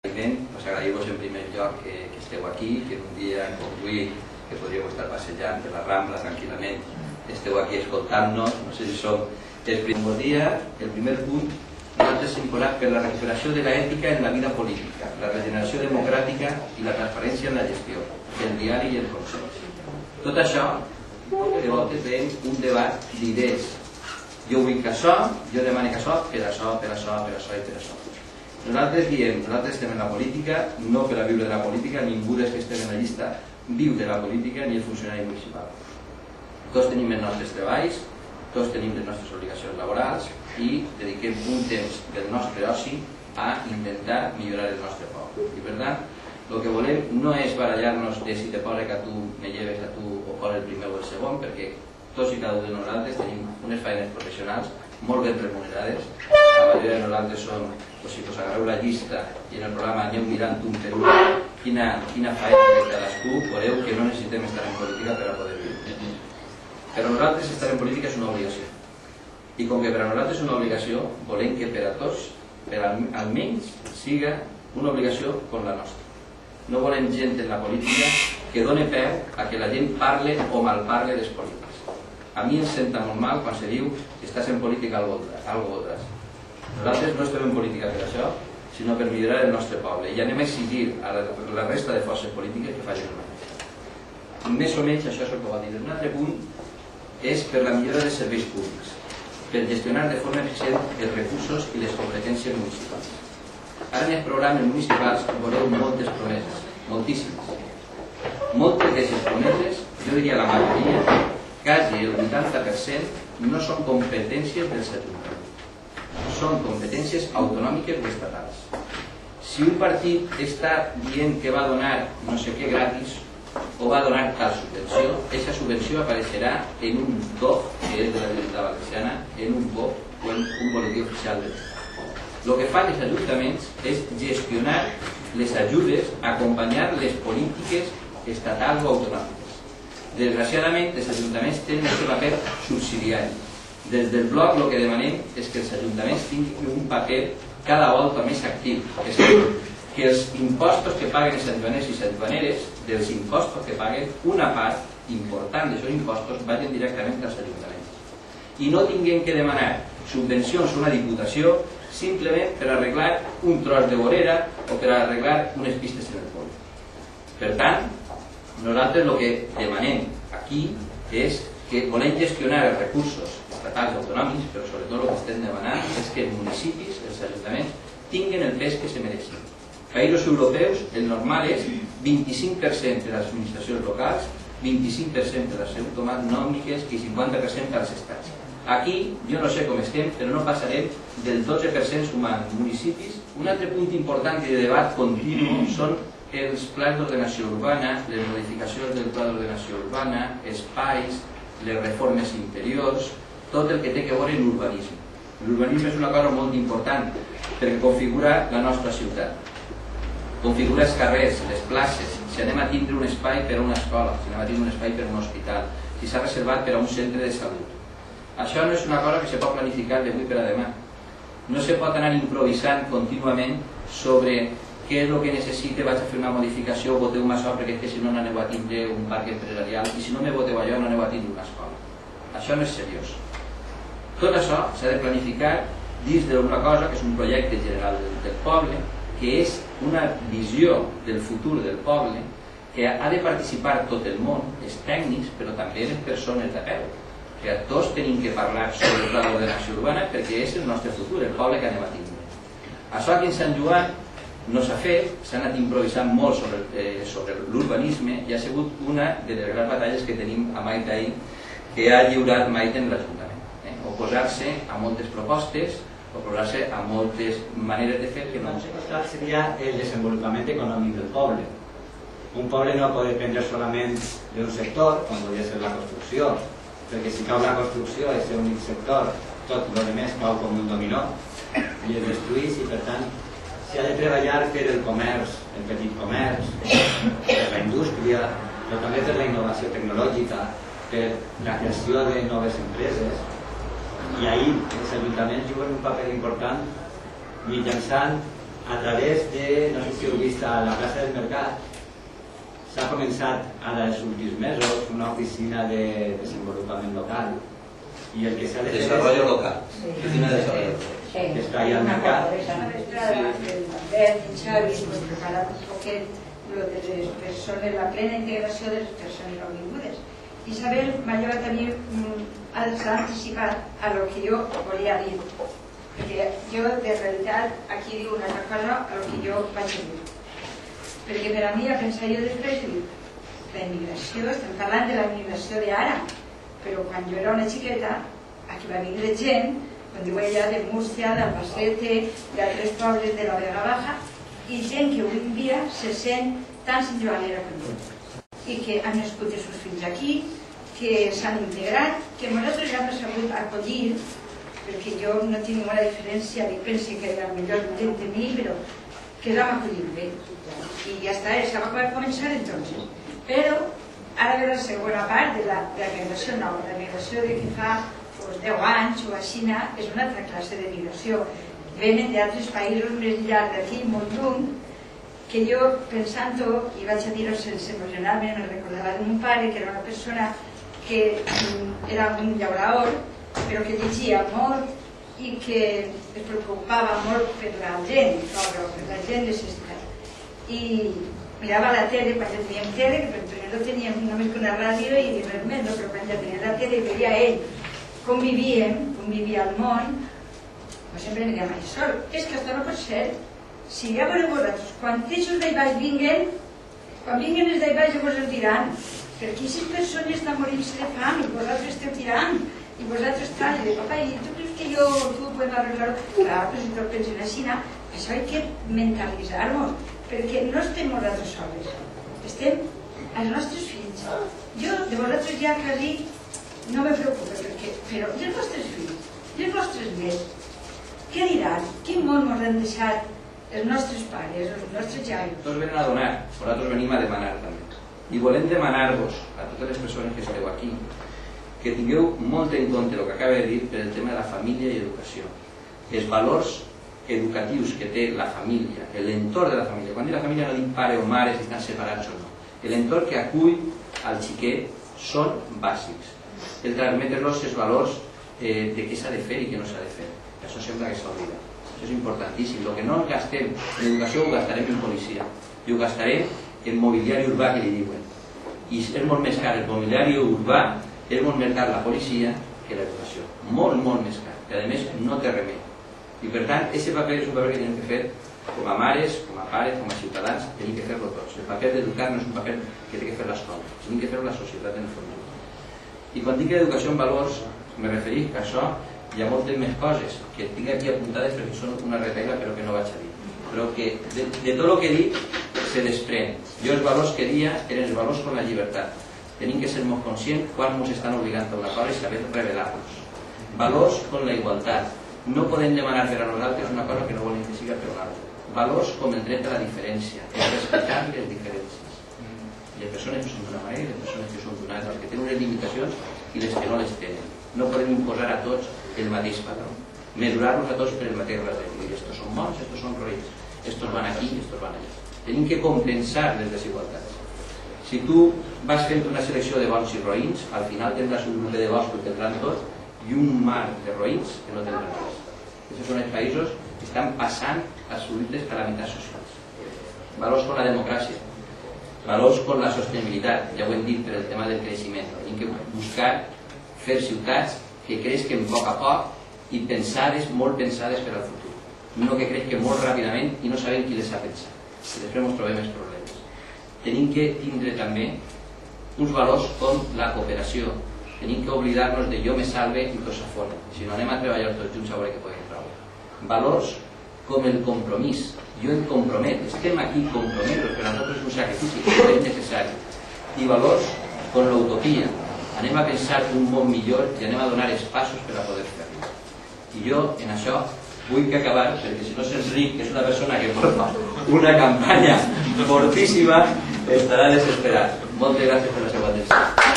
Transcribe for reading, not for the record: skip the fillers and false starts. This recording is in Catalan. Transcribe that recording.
Pues agrair-vos en primer lloc que esteu aquí, que en un dia com avui, que podríeu estar passejant per la Rambla tranquil·lament, esteu aquí escoltant-nos. No sé si som el primer dia. El primer punt, nosaltres hem posat per la recuperació de l'ètica en la vida política, la regeneració democràtica i la transparència en la gestió, el diari i el consens. Tot això, de voltes veiem un debat d'idees. Jo vull que això, jo demano que això, per això, per això, per això i per això. Nosaltres diem, nosaltres estem en la política, no per a viure de la política, ningú dels que estem en la llista viu de la política ni el funcionari municipal. Tots tenim els nostres treballs, tots tenim les nostres obligacions laborals i dediquem un temps del nostre oci a intentar millorar el nostre poble. I per tant, el que volem no és barallar-nos de si te posa que tu me lleves a tu o posa el primer o el segon, perquè tots i cada un de nosaltres tenim unes feines professionals molt ben remunerades. La majoria de nosaltres són, si us agarreu la llista i en el programa aneu mirant un per un quina feina de cadascú, veureu que no necessitem estar en política per a poder viure. Per a nosaltres estar en política és una obligació. I com que per a nosaltres és una obligació, volem que per a tots, per almenys, siga una obligació com la nostra. No volem gent en la política que doni peu a que la gent parle o malparle dels polítics. A mi em senta molt mal quan se diu que estàs en política algo voldràs. Nosaltres no estem en política per això, sinó per millorar el nostre poble. I anem a exigir a la resta de forces polítiques que facin el mateix. Més o menys això és el que va dir. Un altre punt és per la millora dels serveis públics, per gestionar de forma eficient els recursos i les competències municipals. Ara en els programes municipals veureu moltes promeses, moltíssimes. Moltes d'aquestes promeses, jo diria la majoria, quasi el 80%, no són competències dels ajuntaments. Són competències autonòmiques o estatals. Si un partit està dient que va donar no sé què gratis o va donar tal subvenció, aquesta subvenció apareixerà en un BOF, que és de la Generalitat Valenciana, en un BOF o en un boletí oficial de l'Estat. El que fan els ajuntaments és gestionar les ajudes, acompanyar les polítiques estatals o autonòmiques. Desgraciadament, els ajuntaments tenen el seu paper subsidiari. Des del bloc el que demanem és que els ajuntaments tinguin un paper cada volta més actiu, que els impostos que paguen els ajuntaments i ajuntameres, dels impostos que paguen, una part important d'aquests impostos vagin directament als ajuntaments. I no tinguem que demanar subvencions a una diputació simplement per arreglar un tros de vorera o per arreglar unes pistes en el poble. Per tant, nosaltres el que demanem aquí és que volem gestionar els recursos estatals i autonòmics, però sobretot el que estem demanant és que els municipis, els ajuntaments, tinguin el pes que se mereixen. Països europeus, el normal és 25% de les administracions locals, 25% de les autonòmiques i 50% dels estats. Aquí, jo no sé com estem, però no passarem del 12% sumant municipis. Un altre punt important de debat continu són els plans d'ordenació urbana, les modificacions del pla d'ordenació urbana, espais, les reformes interiors, tot el que té que veure amb l'urbanisme. L'urbanisme és una cosa molt important perquè configura la nostra ciutat. Configura els carrers, les places, si anem a tindre un espai per a una escola, si anem a tindre un espai per a un hospital, si s'ha reservat per a un centre de salut. Això no és una cosa que se pot planificar d'avui per a demà. No se pot anar improvisant contínuament sobre què és el que necessite, vaig a fer una modificació, voteu-me això perquè és que si no aneu a tindre un parc empresarial i si no me voteu allò no aneu a tindre una escola. Això no és seriós. Tot això s'ha de planificar dins d'una cosa que és un projecte general del poble, que és una visió del futur del poble, que ha de participar tot el món, els tècnics, però també les persones de peu. Que tots tenim que parlar sobre el pla d'ordenació urbana perquè és el nostre futur, el poble que anem a tindre. Això aquí en Sant Joan no s'ha fet, s'ha anat improvisant molt sobre l'urbanisme i ha sigut una de les grans batalles que tenim a Maite ahir, que ha lliurat Maite en l'Ajuntament. Oposar-se a moltes propostes, oposar-se a moltes maneres de fer que no... El seria el desenvolupament econòmic del poble. Un poble no pot dependre solament d'un sector, com podria ser la construcció, perquè si cau la construcció és l'únic sector, tot el més cau com un dominó i es destrueix i per tant s'ha de treballar per el comerç, el petit comerç, per la indústria, però també per la innovació tecnològica, per la creació de noves empreses. I ahir els ajuntaments juguen un paper important mitjançant a través de, no sé vist a la plaça del Mercat s'ha començat ara els últims mesos una oficina de desenvolupament local i el que s'ha de fer és... Desarrollo local. Oficina de desarrollo local. Que està ahí al mercat. Lo de les persones, la plena integració de les persones nouvingudes. Isabel Mayor també s'ha anticipat a lo que jo volia dir, perquè jo de realitat aquí diu una altra cosa a lo que jo vaig dir. Perquè per a mi, a pensar jo després, la immigració, estem parlant de la immigració d'ara, però quan jo era una xiqueta, aquí va vindre gent, com diu ella, de Múrcia, d'Albacete, d'altres pobles de la Vega Baja, i gent que avui en dia se sent tan senyoranera com jo i que han nascut els seus fills aquí, que s'han integrat, que nosaltres ja hem sabut acollir, perquè jo no tinc una diferència, dic, pensi que era millor de mi, però que vam acollir bé. I ja està, això va començar entonces. Però ara ve la segona part de la migració nova, la migració de que fa 10 anys o així, és una altra classe de migració. Venen d'altres països més llargs d'aquí, molt lluny, que jo, pensant-ho, i vaig a dir-ho sense emocionar-me, me recordava de mon pare, que era una persona que era un llaurador, però que llegia molt i que es preocupava molt per la gent, per la gent necessitada. I mirava la tele, quan ja teníem tele, que per no teníem només una ràdio i res més, però quan ja tenia la tele i veia ell com vivia al món, sempre me deia, Marisol, és que això no pot ser. Si ja veureu vosaltres, quan aquests d'ahí baix vinguen, quan vinguen els d'ahí baix ja vos el diran, perquè aquestes persones estan morint-se de fam i vosaltres esteu tirant, i vosaltres tal, i de papa, i tu creus que tu podem arreglar-ho? Clar, però si tot pensen així, això hay que mentalitzar-nos, perquè no estem nosaltres sols, estem els nostres fills. Jo de vosaltres ja quasi no me preocupo, però i els vostres fills, i els vostres nets, què diran? Quin món ens han deixat els nostres pares, els nostres jaios? Tots venen a donar, nosaltres venim a demanar també. I volem demanar-vos, a totes les persones que esteu aquí, que tingueu molt en compte el que acaba de dir per el tema de la família i educació. Els valors educatius que té la família, l'entorn de la família. Quan dic la família no dic pare o mare si estan separats o no. L'entorn que acull al xiquet són bàsics. El transmetre-los els valors de què s'ha de fer i què no s'ha de fer. Això sembla que s'oblida. Això és importantíssim. El que no gastem en educació ho gastarem en policia i ho gastarem en mobiliari urbà, que li diuen. I és molt més car el mobiliari urbà, és molt més car la policia que l'educació. Molt, molt més car. Que a més no té remei. I per tant, aquest paper és un paper que tenim que fer com a mares, com a pares, com a ciutadans, tenim que fer-lo tots. El paper d'educar no és un paper que té que fer l'escola, tenim que fer-ho la societat en el futur. I quan dic educació en valors, me referís que això hi ha moltes més coses que tinc aquí apuntades perquè són una retalla però que no vaig a dir. Però que de tot el que dic se desprèn. Jo els valors que dia eren els valors com la llibertat. Tenim que ser molt conscients quan ens estan obligant a una cosa i saber revelar-los. Valors com la igualtat. No podem demanar per a nosaltres una cosa que no volem que siga per un altre. Valors com el dret a la diferència, el respectar les diferències. Hi ha persones que són d'una manera i hi ha persones que són d'una altra, que tenen unes limitacions i les que no les tenen. No podem imposar a tots el mateix patró. Mesurar-nos a tots per el mateix rastre. Dir, estos són bons, estos són roïns, estos van aquí, estos van allà. Tenim que compensar les desigualtats. Si tu vas fent una selecció de bons i roïns, al final tindràs un grup de bons que ho tindran tot i un mar de roïns que no tindran res. Aquests són els països que estan passant absolutes calamitats socials. Valors com la democràcia, valors com la sostenibilitat, ja ho hem dit per el tema del creixement. Tenim que buscar fer ciutats que creixen a poc i pensades, molt pensades per al futur. No que creixen molt ràpidament i no sabem qui les ha pensat. I després ens trobem els problemes. Tenim que tindre també uns valors com la cooperació. Tenim que oblidar-nos de jo me salve i tots s'afonen. Si no anem a treballar tots junts a veure què podem treure. Valors com el compromís. Jo em compromet, estem aquí compromesos, per a nosaltres és un sacrifici que és necessari. I valors com l'utopia. Anem a pensar un món millor i anem a donar els passos per a poder fer-lo. I jo en això vull que acabar, perquè si no s'Enric, que és una persona que porta una campanya fortíssima, estarà desesperat. Moltes gràcies per la seva atenció.